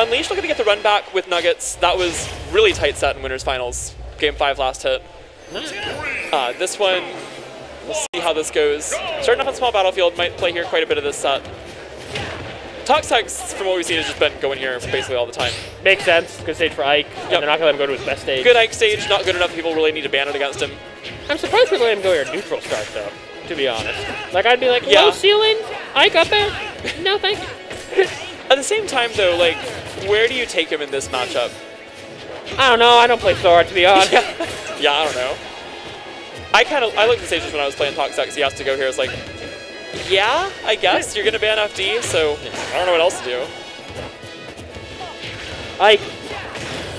Unleashed looking to get the run back with Nuggets. That was really tight set in Winners Finals. Game 5 last hit. This one, we'll see how this goes. Starting off on small battlefield, might play here quite a bit of this set. Toxex, from what we've seen, has just been going here basically all the time. Makes sense. Good stage for Ike. And they're not going to let him go to his best stage. Good Ike stage, not good enough. People really need to ban it against him. I'm surprised we're letting him go here neutral start, though, to be honest. Like, I'd be like, low ceiling, Ike up there? No, thank you. At the same time, though, like, where do you take him in this matchup? I don't know. I don't play Sora, to be honest. Yeah, I don't know. I looked at the stages when I was playing Toxex. He has to go here. It's like, yeah, I guess you're gonna ban FD, so I don't know what else to do. Ike,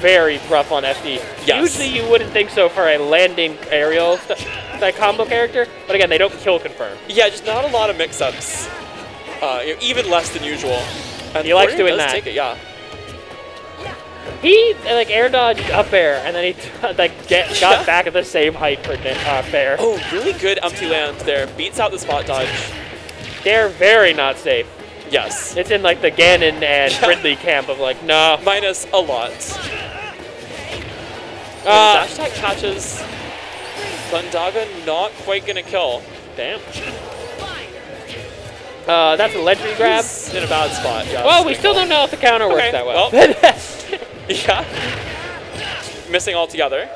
very rough on FD. Yes. Usually you wouldn't think so for a landing aerial like combo character, but again, they don't kill confirm. Yeah, just not a lot of mix-ups. Even less than usual. And he likes doing that. Take it, yeah. He like air dodged up air, and then he like got back at the same height for fair. Oh, really good empty land there. Beats out the spot dodge. They're very not safe. Yes. It's in like the Ganon and Ridley camp of like, no. Minus a lot. Dash attack catches. Bundaga not quite gonna kill. Damn. That's a legendary grab. He's in a bad spot. Yeah. Well, we still don't know if the counter works that well. Yeah. Missing altogether.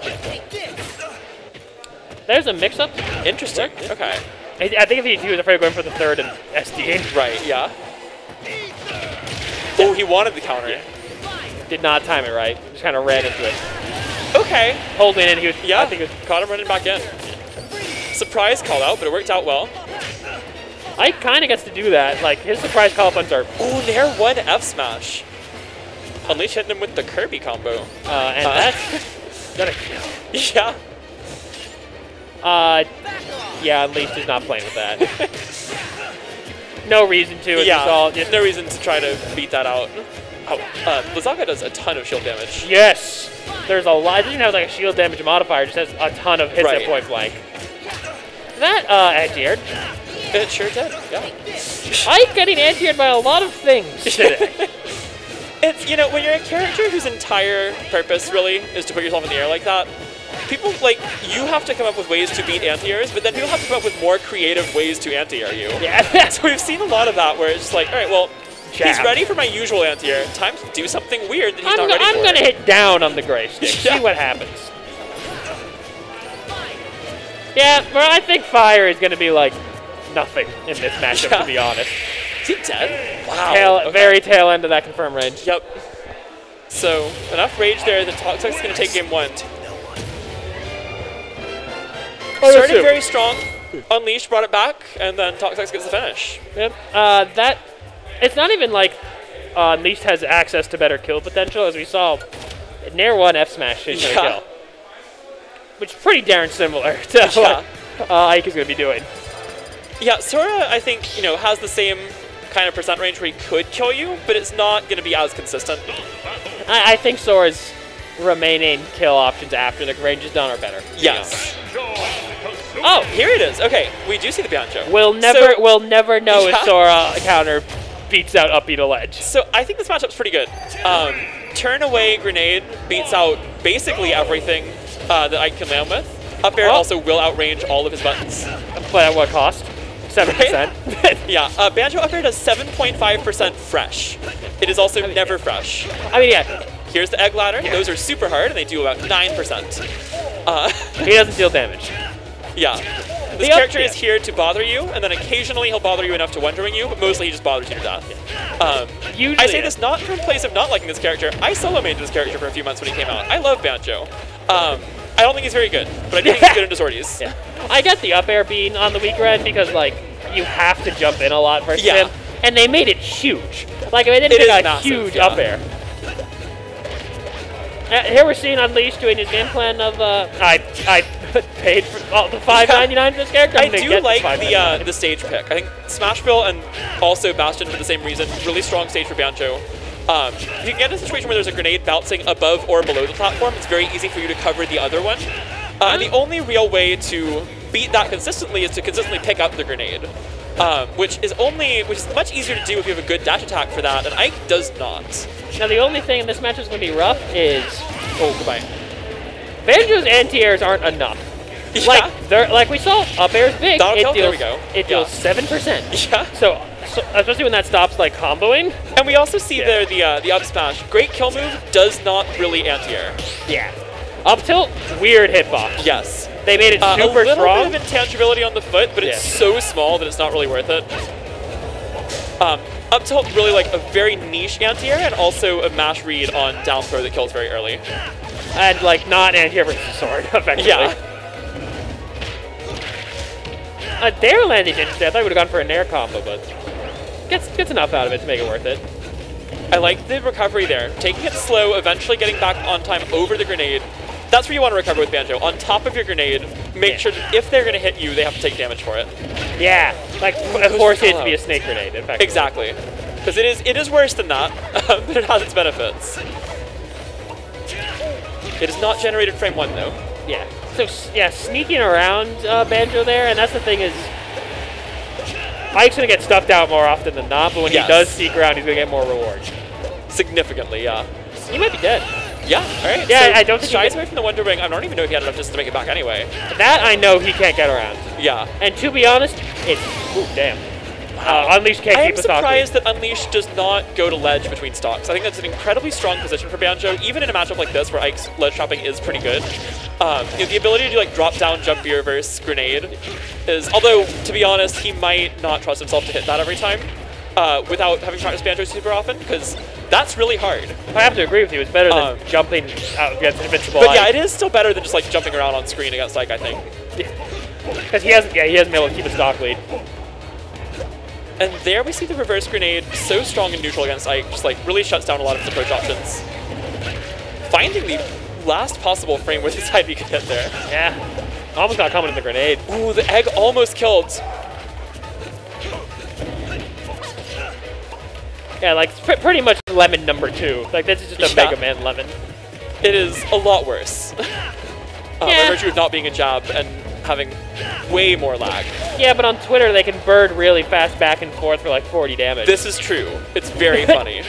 There's a mix-up. Interesting. Okay. I think if he was afraid of going for the third and SD. Right, yeah. Oh, he wanted the counter. Yeah. Did not time it right. Just kind of ran into it. Okay. Holding in, he was, yeah, I think it was, caught him running back in. Surprise call out, but it worked out well. Ike kind of gets to do that. Like, his surprise call outs are... Oh, there one F smash. Unleash hitting him with the Kirby combo. And that's gonna kill. Yeah. Yeah, Unleashed is not playing with that. No reason to. Yeah, all there's no reason to try to beat that out. Oh, Blizzaga does a ton of shield damage. Yes. There's a lot. It doesn't have like a shield damage modifier. It just has a ton of hits at point blank. That anti-aired. It sure did, yeah. Ike getting anti-aired by a lot of things today. It's, you know, when you're a character whose entire purpose, really, is to put yourself in the air like that, people, like, you have to come up with ways to beat anti-airs, but then people have to come up with more creative ways to anti-air you. Yeah. So we've seen a lot of that where it's just like, all right, well, he's ready for my usual anti-air. Time to do something weird that he's not ready for. I'm going to hit down on the gray stick. See what happens. Yeah, well, I think Fire is going to be, like, nothing in this matchup, to be honest. Is he dead? Wow. Very tail end of that confirm range. Yep. So, enough rage there that Toxex is going to take game 1. Started very strong. Unleashed brought it back, and then Toxex gets the finish. Yep. It's not even like Unleashed has access to better kill potential, as we saw. Nair 1 F smash is going to kill. Which is pretty darn similar to what Ike is going to be doing. Yeah, Sora, I think, you know, has the same kind of percent range where he could kill you, but it's not going to be as consistent. I think Sora's remaining kill options after the range is done are better. Yes. Oh, here it is. Okay, we do see the Banjo. We'll never know if Sora counter beats out up B to ledge. So I think this matchup's pretty good. Turn away grenade beats out basically everything that I can land with. Up air also will outrange all of his buttons. But at what cost? 7%. Yeah, Banjo up air does 7.5% fresh. It is also never fresh. I mean, yeah. Here's the egg ladder. Yeah. Those are super hard, and they do about 9%. He doesn't deal damage. Yeah. This character is here to bother you, and then occasionally he'll bother you enough to wondering you, but mostly he just bothers you to death. I say this not from a place of not liking this character. I solo mained this character for a few months when he came out. I love Banjo. I don't think he's very good, but I do think he's good into sorties. Yeah. I get the up air being on the weaker end because, like, you have to jump in a lot versus him, and they made it huge. Like, they didn't make a huge up air. Here we're seeing Unleashed doing his game plan of, I paid for all the $5.99 for this character. I do like the stage pick. I think Smashville and also Bastion for the same reason. Really strong stage for Banjo. If you can get in a situation where there's a grenade bouncing above or below the platform, it's very easy for you to cover the other one. And the only real way to beat that consistently is to consistently pick up the grenade. which is much easier to do if you have a good dash attack for that, and Ike does not. Now the only thing in this match is going to be rough is goodbye. Banjo's anti-airs aren't enough. Yeah. Like we saw, up air is big. There we go. It deals 7%. Yeah. So especially when that stops like comboing. And we also see there the up smash. Great kill move does not really anti-air. Yeah. Up tilt, weird hitbox. Yes. They made it super strong. A little bit of intangibility on the foot, but it's so small that it's not really worth it. Up tilt really like a very niche anti-air, and also a mash read on down throw that kills very early. And like not anti-air versus sword, effectively. Yeah. A dare landing interesting. I thought I would have gone for a nair combo, but gets enough out of it to make it worth it. I like the recovery there. Taking it slow, eventually getting back on time over the grenade. That's where you want to recover with Banjo. On top of your grenade, make sure that if they're going to hit you, they have to take damage for it. Yeah, like force it to be a snake grenade, in fact. Exactly. Because it is worse than that, but it has its benefits. It is not generated frame 1, though. Yeah. So, yeah, sneaking around Banjo there, and that's the thing is, Ike's going to get stuffed out more often than not, but when he does sneak around, he's going to get more reward. Significantly, yeah. He might be dead. Yeah, alright. Yeah, so I don't think shies away from the Wonder Wing. I don't even know if he had enough just to make it back anyway. That I know he can't get around. Yeah. And to be honest, it's... Ooh, damn. Unleash can't keep us off. I'm surprised that Unleash does not go to ledge between stocks. I think that's an incredibly strong position for Banjo, even in a matchup like this where Ike's ledge trapping is pretty good. The ability to do like drop down, jump B reverse, grenade is, although to be honest, he might not trust himself to hit that every time without having practiced Banjo super often, because that's really hard. I have to agree with you. It's better than jumping out against invincible But Ike. yeah, it is still better than just like jumping around on screen against Ike, I think. Because he hasn't been able to keep a stock lead. And there we see the reverse grenade, so strong and neutral against Ike, just like really shuts down a lot of his approach options. Finding the last possible frame where this IV could hit there. Yeah, almost got coming in the grenade. Ooh, the egg almost killed. Yeah, like pretty much lemon number 2. Like this is just a Mega Man lemon. It is a lot worse. By virtue of not being a jab and having way more lag. Yeah, but on Twitter they can bird really fast back and forth for like 40 damage. This is true. It's very funny.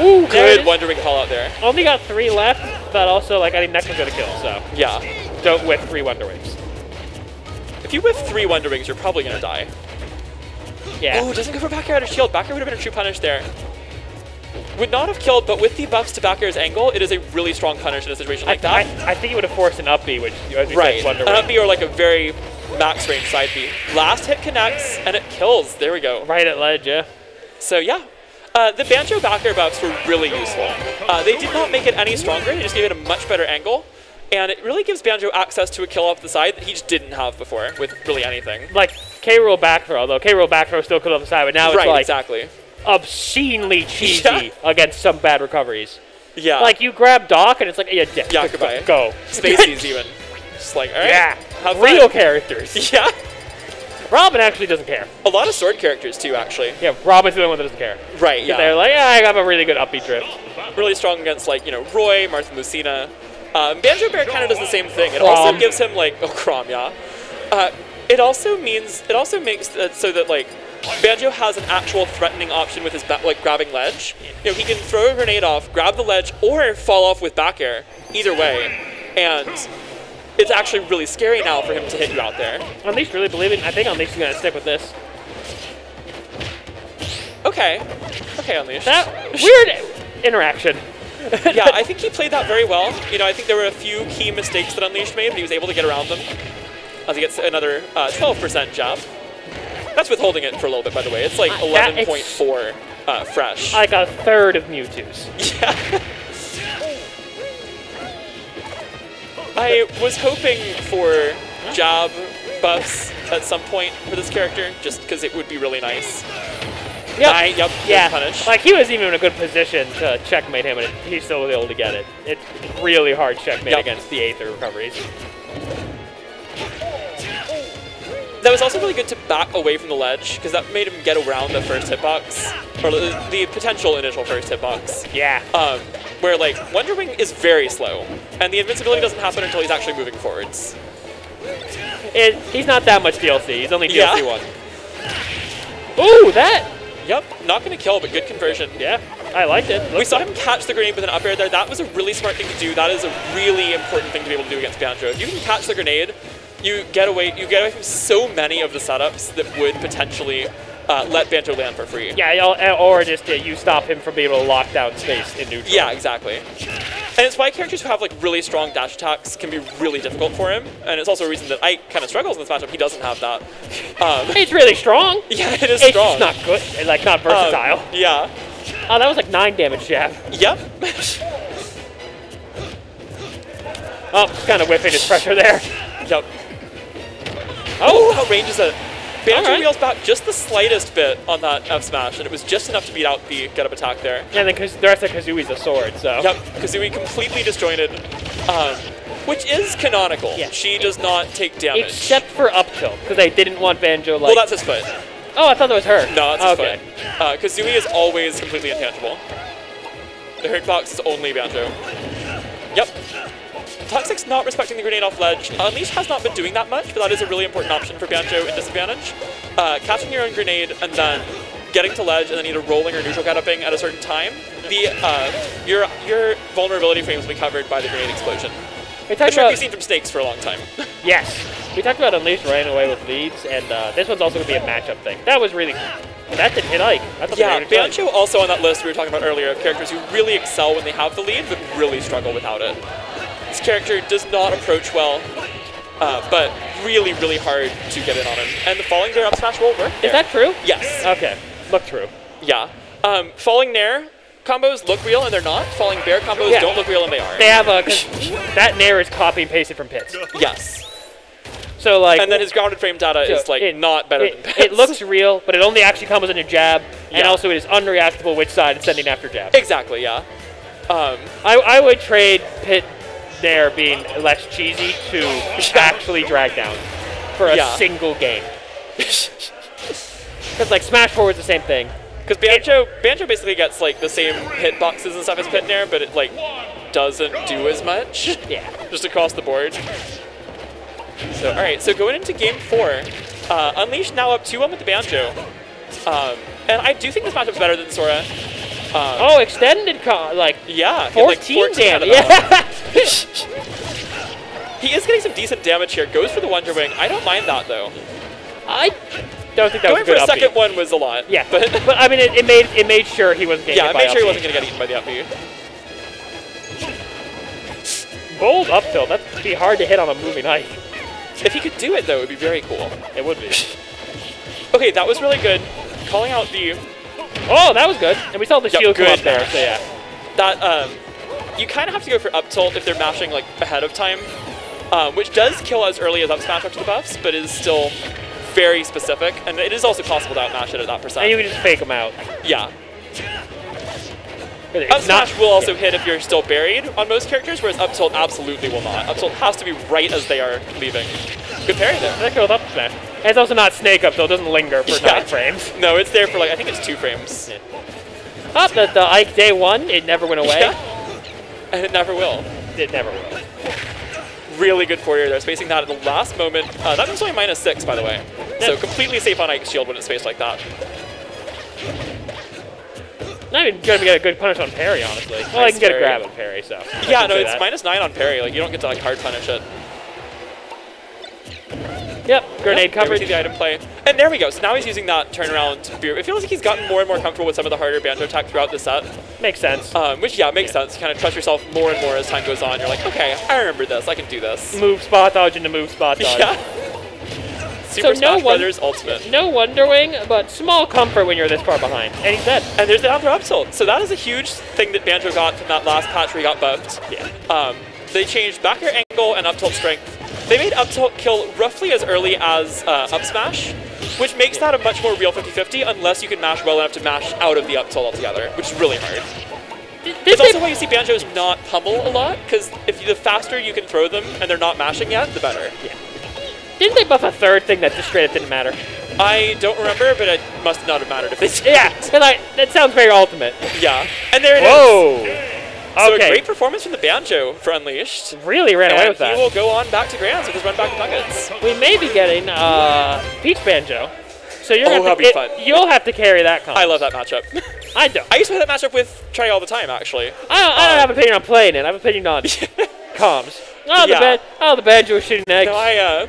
Ooh, good Wonder Wing call out there. Only got 3 left, but also like I think next one's gonna kill. So yeah, don't whiff 3 Wonder Wings. If you whiff 3 Wonder Wings, you're probably gonna die. Yeah. Ooh, doesn't go for back air out of shield. Back air would have been a true punish there. Would not have killed, but with the buffs to back air's angle, it is a really strong punish in a situation like that. I think it would have forced an up B, which as we right, said, Wonder an Wing. up B or like a very max range side B. Last hit connects and it kills. There we go. Right at ledge, yeah. So yeah, the Banjo back air buffs were really useful. They did not make it any stronger. They just gave it a much better angle. And it really gives Banjo access to a kill off the side that he just didn't have before with really anything. Like K-roll back throw, though K-roll back throw still could off the side, but now it's like exactly. Obscenely cheesy against some bad recoveries. Yeah. Like you grab Doc and it's like, yeah, goodbye. Go. Spaceys even. Just like, alright. Yeah. Real characters. Yeah. Robin actually doesn't care. A lot of sword characters too, actually. Yeah, Robin's the only one that doesn't care. Right, yeah. They're like, I got a really good upbeat drift. Really strong against like, Roy, Martha Lucina. Banjo Bear kind of does the same thing. It also gives him like, Crom, yeah. It also makes it so that like Banjo has an actual threatening option with his like grabbing ledge. He can throw a grenade off, grab the ledge, or fall off with back air. Either way, and it's actually really scary now for him to hit you out there. Unleash really believing. I think Unleash is gonna stick with this. Okay, Unleash. That weird interaction. Yeah, I think he played that very well. I think there were a few key mistakes that Unleashed made, but he was able to get around them. As he gets another 12% jab. That's withholding it for a little bit, by the way. It's like 11.4 fresh. Like a third of Mewtwo's. Yeah. I was hoping for jab buffs at some point for this character, just because it would be really nice. Yep. Yeah. Punish. Like he was even in a good position to checkmate him, and he still was able to get it. It's really hard checkmate against the Aether recoveries. That was also really good to back away from the ledge, because that made him get around the first hitbox, or the potential initial first hitbox. Yeah. Where like Wonder Wing is very slow, and the invincibility doesn't happen until he's actually moving forwards. He's not that much DLC. He's only DLC 1. Ooh, that! Yep, not going to kill, but good conversion. Yeah, I liked it. We saw him catch the grenade with an up air there. That was a really smart thing to do. That is a really important thing to be able to do against Banjo. If you can catch the grenade, you get away from so many of the setups that would potentially let Banjo land for free. Yeah, or just you stop him from being able to lock down space in neutral. Yeah, exactly. And it's why characters who have like really strong dash attacks can be really difficult for him. And it's also a reason that Ike kind of struggles in this matchup. He doesn't have that. It's really strong. Yeah, it is strong. It's not good. Like, not versatile. Yeah. Oh, that was like 9 damage jab. Yep. Oh, kind of whipping his pressure there. Yep. Oh, how range is it? Banjo wheels back just the slightest bit on that F smash, and it was just enough to beat out the get up attack there. And then the rest of Kazooie's a sword, so. Yep, Kazooie completely disjointed, which is canonical. Yeah. She does not take damage. Except for up tilt, because they didn't want Banjo like. Well, that's his foot. Oh, I thought that was her. No, that's his foot. Kazooie is always completely intangible. The hitbox is only Banjo. Yep. Toxex not respecting the grenade off ledge. Unleash has not been doing that much, but that is a really important option for Banjo in disadvantage. Catching your own grenade and then getting to ledge and then either rolling or neutral get-upping at a certain time. Your vulnerability frames will be covered by the grenade explosion. Which we've seen from Snakes for a long time. Yes. We talked about Unleash running away with leads, and this one's also going to be a matchup thing. That was really... That didn't hit Ike. Yeah, Banjo also on that list we were talking about earlier of characters who really excel when they have the lead, but really struggle without it. This character does not approach well, but really, really hard to get in on him. And the falling Nair up smash will work there. Is that true? Yes. Okay. Look true. Yeah. Falling Nair combos look real and they're not. Falling Bear combos don't look real and they are. They have a... that Nair is copy and pasted from Pits. Yes. So like... And then his grounded frame data is like not better than Pits. It looks real, but it only actually combos into jab, and also it is unreactable which side it's sending after jab. Exactly, yeah. I would trade Pit Nair being less cheesy to actually drag down for a single game. Because like Smash Forward's the same thing. Because Banjo basically gets like the same hitboxes and stuff as Pit Nair, but it like doesn't do as much. Yeah. Just across the board. So alright, so going into game 4, Unleash now up 2-1 with the Banjo. And I do think this matchup's better than Sora. Extended like 14 damage. Yeah. He is getting some decent damage here. Goes for the Wonder Wing. I don't mind that though. I don't think that was a good going for a second one was a lot. Yeah, but I mean it made sure he wasn't getting hit by it made sure he wasn't going to get eaten by the up B. Bold up tilt. That'd be hard to hit on a moving Ike. If he could do it though, it would be very cool. It would be. Okay, that was really good. Calling out the... Oh, that was good. And we saw the shield come up there, so yeah. That, you kind of have to go for up tilt if they're mashing like ahead of time, which does kill as early as up smash after the buffs, but is still very specific, and it is also possible to outmash it at that percent. And you can just fake them out. Yeah. Up smash will also hit if you're still buried on most characters, whereas up tilt absolutely will not. Up tilt has to be right as they are leaving. Good parry there. That goes up smash. And it's also not snake up, so it doesn't linger for 9 frames. No, it's there for like, I think it's 2 frames. Yeah. Oh, the Ike day 1, it never went away. Yeah. And it never will. It never will. Really good forward there, spacing that at the last moment. That was only -6, by the way. So completely safe on Ike's shield when it's spaced like that. Not even going to get a good punish on parry, honestly. Well, I can get a grab on parry, so. Yeah, no, it's -9 on parry. Like, you don't get to like hard punish it. Yep, grenade coverage. See the item play. And there we go. So now he's using that turnaround. It feels like he's gotten more and more comfortable with some of the harder Banjo attack throughout the set. Makes sense. Which, makes sense. You kind of trust yourself more and more as time goes on. You're like, okay, I remember this. I can do this. Move spot dodge into move spot dodge. Yeah. Super Smash Brothers Ultimate. No Wonder Wing, but small comfort when you're this far behind. And he's dead. And there's the down throw up tilt. So that is a huge thing that Banjo got from that last patch where he got buffed. Yeah. They changed back air angle and up tilt strength. They made up tilt kill roughly as early as up smash, which makes that a much more real 50-50 unless you can mash well enough to mash out of the up tilt altogether, which is really hard. It's also why you see Banjos not pummel a lot, because if the faster you can throw them and they're not mashing yet, the better. Yeah. Didn't they buff a third thing that just straight up didn't matter? I don't remember, but it must not have mattered if they did. Yeah, that sounds very ultimate. Yeah, and there it is. Whoa! So a great performance from the Banjo for Unleashed. Really ran away with that. He will go on back to Grands with his run back to Nuggets. We may be getting Peach Banjo. So you're that'll be fun. You'll have to carry that comp. I love that matchup. I don't. I used to play that matchup with Trey all the time, actually. I don't have an opinion on playing it. I have an opinion on comms. Oh, the Banjo was shooting eggs. No,